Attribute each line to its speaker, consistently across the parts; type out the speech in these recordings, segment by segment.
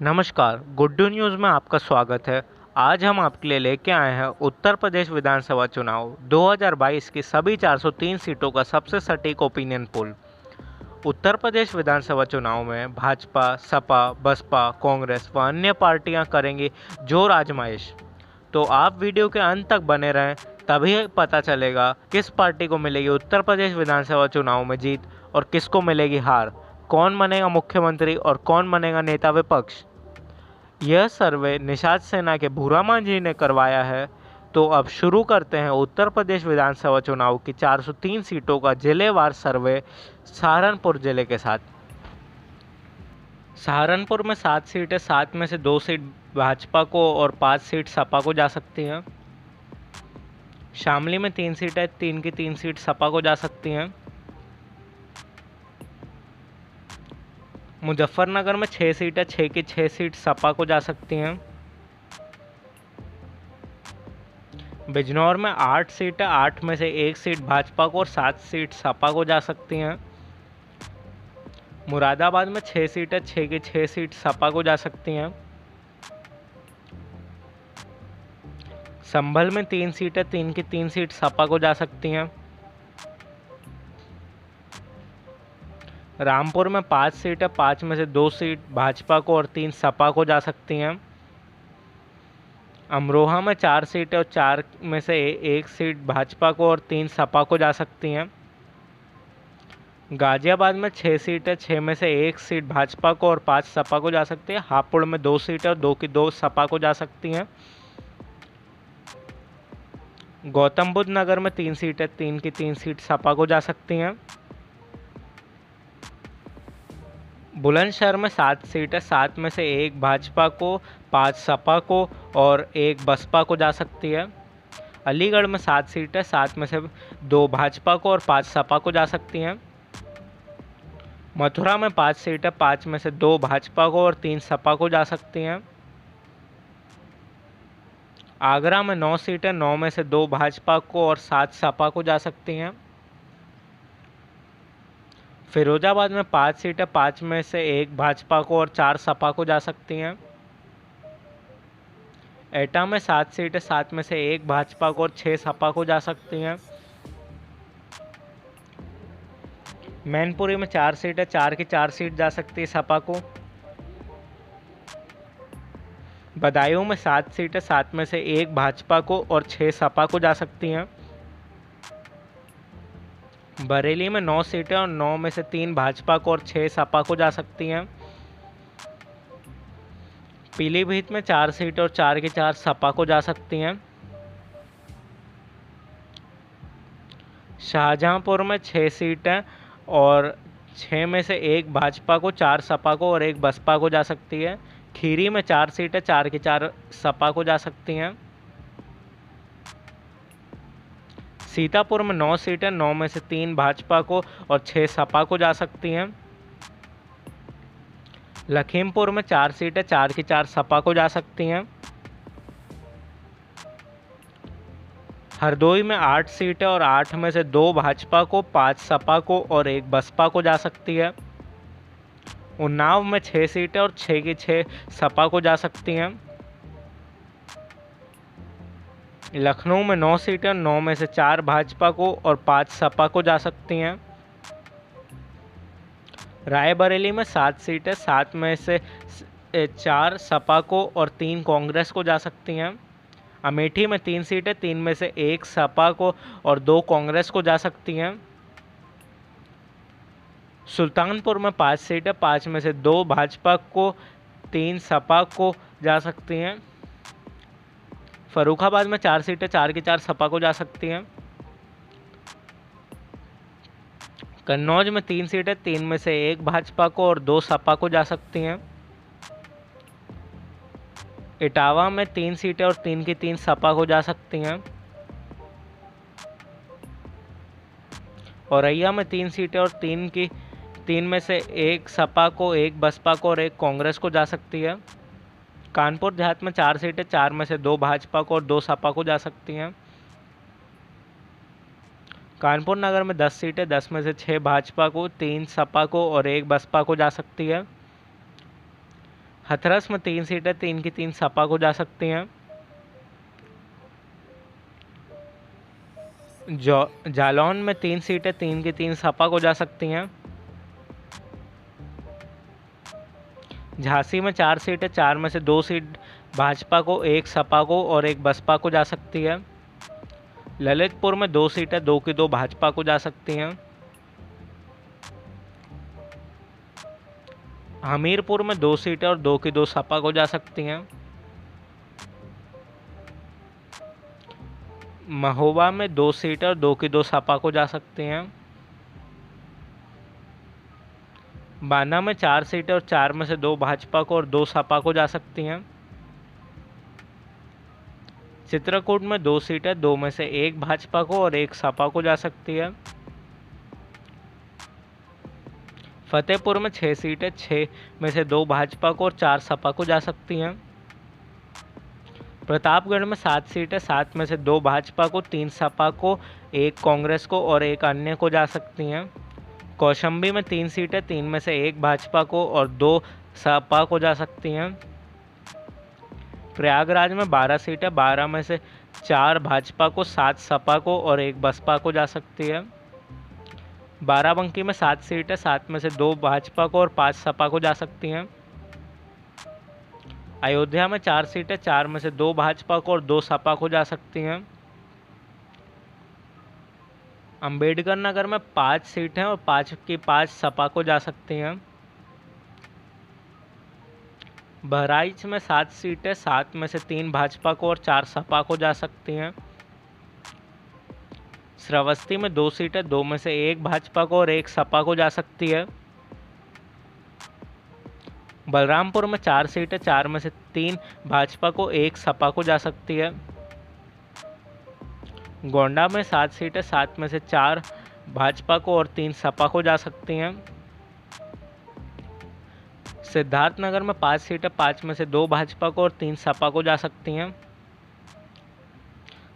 Speaker 1: नमस्कार, गुड्डू न्यूज़ में आपका स्वागत है। आज हम आपके लिए लेके आए हैं उत्तर प्रदेश विधानसभा चुनाव 2022 की सभी 403 सीटों का सबसे सटीक ओपिनियन पोल। उत्तर प्रदेश विधानसभा चुनाव में भाजपा, सपा, बसपा, कांग्रेस व अन्य पार्टियां करेंगी जोर आजमाइश। तो आप वीडियो के अंत तक बने रहें, तभी पता चलेगा किस पार्टी को मिलेगी उत्तर प्रदेश विधानसभा चुनाव में जीत और किसको मिलेगी हार, कौन बनेगा मुख्यमंत्री और कौन बनेगा नेता विपक्ष। यह सर्वे निषाद सेना के भूरा मांझी ने करवाया है। तो अब शुरू करते हैं उत्तर प्रदेश विधानसभा चुनाव की 403 सीटों का जिलेवार सर्वे सहारनपुर जिले के साथ। सहारनपुर में 7 सीटें, 7 में से 2 सीट भाजपा को और 5 सीट सपा को जा सकती हैं। शामली में 3 सीटें, 3 की 3 सीट सपा को जा सकती हैं। मुजफ्फरनगर में 6 सीटें, 6 की 6 सीट सपा को जा सकती हैं। बिजनौर में 8 सीटें, 8 में से 1 सीट भाजपा को और 7 सीट सपा को जा सकती हैं। मुरादाबाद में 6 सीटें, 6 की 6 सीट सपा को जा सकती हैं। संभल में 3 सीटें, 3 की 3 सीट सपा को जा सकती हैं। रामपुर में 5 सीटें, 5 में से 2 सीट भाजपा को और 3 सपा को जा सकती हैं। अमरोहा में 4 सीटें और 4 में से 1 सीट भाजपा को और 3 सपा को जा सकती हैं। गाजियाबाद में 6 सीटें, 6 में से 1 सीट भाजपा को और 5 सपा को जा सकती है। हापुड़ में 2 सीटें और 2 की 2 सपा को जा सकती हैं। गौतम बुद्ध नगर में 3 सीटें, 3 की 3 सीट सपा को जा सकती हैं। बुलंदशहर में 7 सीटें, 7 में से 1 भाजपा को, 5 सपा को और 1 बसपा को जा सकती है। अलीगढ़ में 7 सीटें, 7 में से 2 भाजपा को और 5 सपा को जा सकती हैं। मथुरा में 5 सीटें, 5 में से 2 भाजपा को और 3 सपा को जा सकती हैं। आगरा में 9 सीटें, 9 में से 2 भाजपा को और 7 सपा को जा सकती हैं। फिरोजाबाद में 5 सीटें, 5 में से 1 भाजपा को और 4 सपा को जा सकती हैं। एटा में 7 सीटें, 7 में से 1 भाजपा को और 6 सपा को जा सकती हैं। मैनपुरी में 4 सीटें, 4 की 4 सीट जा सकती है सपा को। बदायूं में 7 सीटें, 7 में से 1 भाजपा को और 6 सपा को जा सकती हैं। बरेली में 9 सीटें और 9 में से 3 भाजपा को और 6 सपा को जा सकती हैं। पीलीभीत में 4 सीटें और 4 की 4 सपा को जा सकती हैं। शाहजहांपुर में 6 सीटें और 6 में से 1 भाजपा को, 4 सपा को और 1 बसपा को जा सकती है। खीरी में 4 सीटें, 4 की 4 सपा को जा सकती हैं। सीतापुर में 9 सीटें, 9 में से 3 भाजपा को और 6 सपा को जा सकती हैं। लखीमपुर में 4 सीटें, 4 की 4 सपा को जा सकती हैं। हरदोई में 8 सीटें और 8 में से 2 भाजपा को, 5 सपा को और 1 बसपा को जा सकती है। उन्नाव में 6 सीटें और 6 की 6 सपा को जा सकती हैं। लखनऊ में 9 सीटें और 9 में से 4 भाजपा को और 5 सपा को जा सकती हैं। रायबरेली में 7 सीटें, 7 में से 4 सपा को और 3 कांग्रेस को जा सकती हैं। अमेठी में 3 सीटें, 3 में से 1 सपा को और 2 कांग्रेस को जा सकती हैं। सुल्तानपुर में 5 सीटें, 5 में से 2 भाजपा को, 3 सपा को जा सकती हैं। फर्रुखाबाद में 4 सीटें, 4 की 4 सपा को जा सकती हैं। कन्नौज में 3 सीटें, 3 में से 1 भाजपा को और 2 सपा को जा सकती हैं। इटावा में 3 सीटें और 3 की 3 सपा को जा सकती हैं। औरैया में 3 सीटें और 3 में से 1 सपा को, 1 बसपा को और 1 कांग्रेस को जा सकती है। कानपुर देहात में 4 सीटें, 4 में से 2 भाजपा को और 2 सपा को जा सकती हैं। कानपुर नगर में 10 सीटें, 10 में से 6 भाजपा को, 3 सपा को और 1 बसपा को जा सकती है। हथरस में 3 सीटें 3 की 3 सपा को जा सकती हैं। जालौन में 3 सीटें 3 की 3 सपा को जा सकती हैं। झांसी में 4 सीटें 4 में से 2 सीट भाजपा को, 1 सपा को और 1 बसपा को जा सकती है। ललितपुर में 2 सीटें 2 की 2 भाजपा को जा सकती हैं। हमीरपुर में 2 सीटें और 2 की 2 सपा को जा सकती हैं। महोबा में 2 सीटें और 2 की 2 सपा को जा सकती हैं। बाना में 4 सीटें और 4 में से 2 भाजपा को और 2 सपा को जा सकती हैं। चित्रकूट में 2 सीटें 2 में से 1 भाजपा को और 1 सपा को जा सकती है। फतेहपुर में 6 सीटें 6 में से 2 भाजपा को और 4 सपा को जा सकती हैं। प्रतापगढ़ में 7 सीटें 7 में से 2 भाजपा को, 3 सपा को, 1 कांग्रेस को और 1 अन्य को जा सकती हैं। कौशाम्बी में 3 सीटें 3 में से 1 भाजपा को और 2 सपा को जा सकती हैं। प्रयागराज में 12 सीटें 12 में से 4 भाजपा को, 7 सपा को और 1 बसपा को जा सकती है। बाराबंकी में 7 सीटें 7 में से 2 भाजपा को और 5 सपा को जा सकती हैं। अयोध्या में 4 सीटें 4 में से 2 भाजपा को और 2 सपा को जा सकती हैं। अंबेडकर नगर में 5 सीटें और 5 की 5 सपा को जा सकती हैं। बहराइच में 7 सीटें 7 में से 3 भाजपा को और 4 सपा को जा सकती हैं। श्रावस्ती में 2 सीटें 2 में से 1 भाजपा को और 1 सपा को जा सकती है। बलरामपुर में 4 सीटें 4 में से 3 भाजपा को, 1 सपा को जा सकती है। गोंडा में 7 सीटें 7 में से 4 भाजपा को और 3 सपा को जा सकती हैं। सिद्धार्थनगर में 5 सीटें 5 में से 2 भाजपा को और 3 सपा को जा सकती हैं।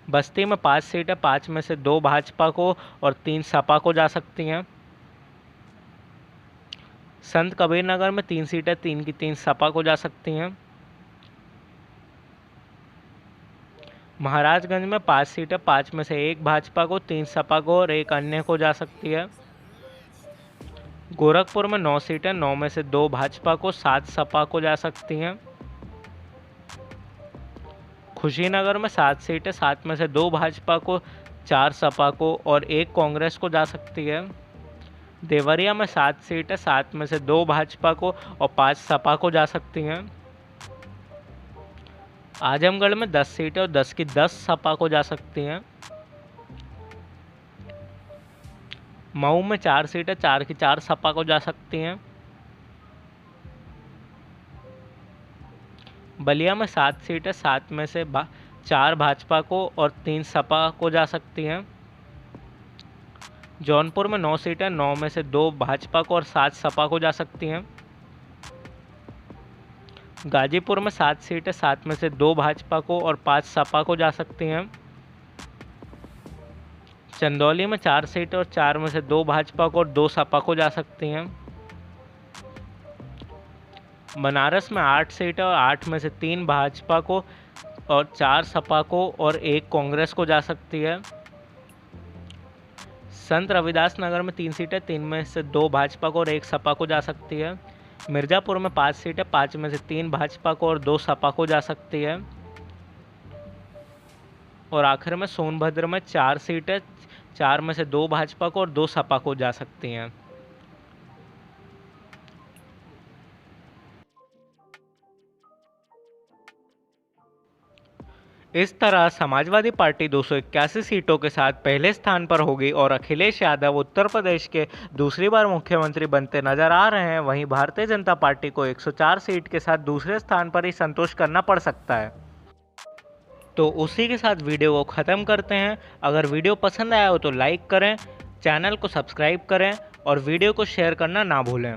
Speaker 1: बस्ती में 5 सीटें 5 में से 2 भाजपा को और 3 सपा को जा सकती हैं। संत कबीर नगर में 3 सीटें 3 की 3 सपा को जा सकती हैं। महाराजगंज में 5 सीटें 5 में से 1 भाजपा को, 3 सपा को और 1 अन्य को जा सकती है। गोरखपुर में 9 सीटें 9 में से 2 भाजपा को, 7 सपा को जा सकती हैं। खुशीनगर में 7 सीटें 7 में से 2 भाजपा को, 4 सपा को और 1 कांग्रेस को जा सकती है। देवरिया में 7 सीटें 7 में से 2 भाजपा को और 5 सपा को जा सकती हैं। आजमगढ़ में 10 सीटें और 10 की 10 सपा को जा सकती हैं। मऊ में 4 सीटें 4 की 4 सपा को जा सकती हैं। बलिया में 7 सीटें 7 में से 4 भाजपा को और 3 सपा को जा सकती हैं। जौनपुर में 9 सीटें 9 में से 2 भाजपा को और 7 सपा को जा सकती हैं। गाजीपुर में 7 सीटें 7 में से 2 भाजपा को और 5 सपा को जा सकती हैं। चंदौली में 4 सीटें और 4 में से 2 भाजपा को और 2 सपा को जा सकती हैं। बनारस में 8 सीटें और 8 में से 3 भाजपा को और 4 सपा को और 1 कांग्रेस को जा सकती है। संत रविदास नगर में 3 सीटें 3 में से 2 भाजपा को और 1 सपा को जा सकती है। मिर्ज़ापुर में 5 सीटें 5 में से 3 भाजपा को और 2 सपा को जा सकती है। और आखिर में सोनभद्र में 4 सीटें 4 में से 2 भाजपा को और 2 सपा को जा सकती हैं। इस तरह समाजवादी पार्टी 281 सीटों के साथ पहले स्थान पर होगी और अखिलेश यादव उत्तर प्रदेश के दूसरी बार मुख्यमंत्री बनते नजर आ रहे हैं। वहीं भारतीय जनता पार्टी को 104 सीट के साथ दूसरे स्थान पर ही संतोष करना पड़ सकता है। तो उसी के साथ वीडियो को ख़त्म करते हैं। अगर वीडियो पसंद आया हो तो लाइक करें, चैनल को सब्सक्राइब करें और वीडियो को शेयर करना ना भूलें।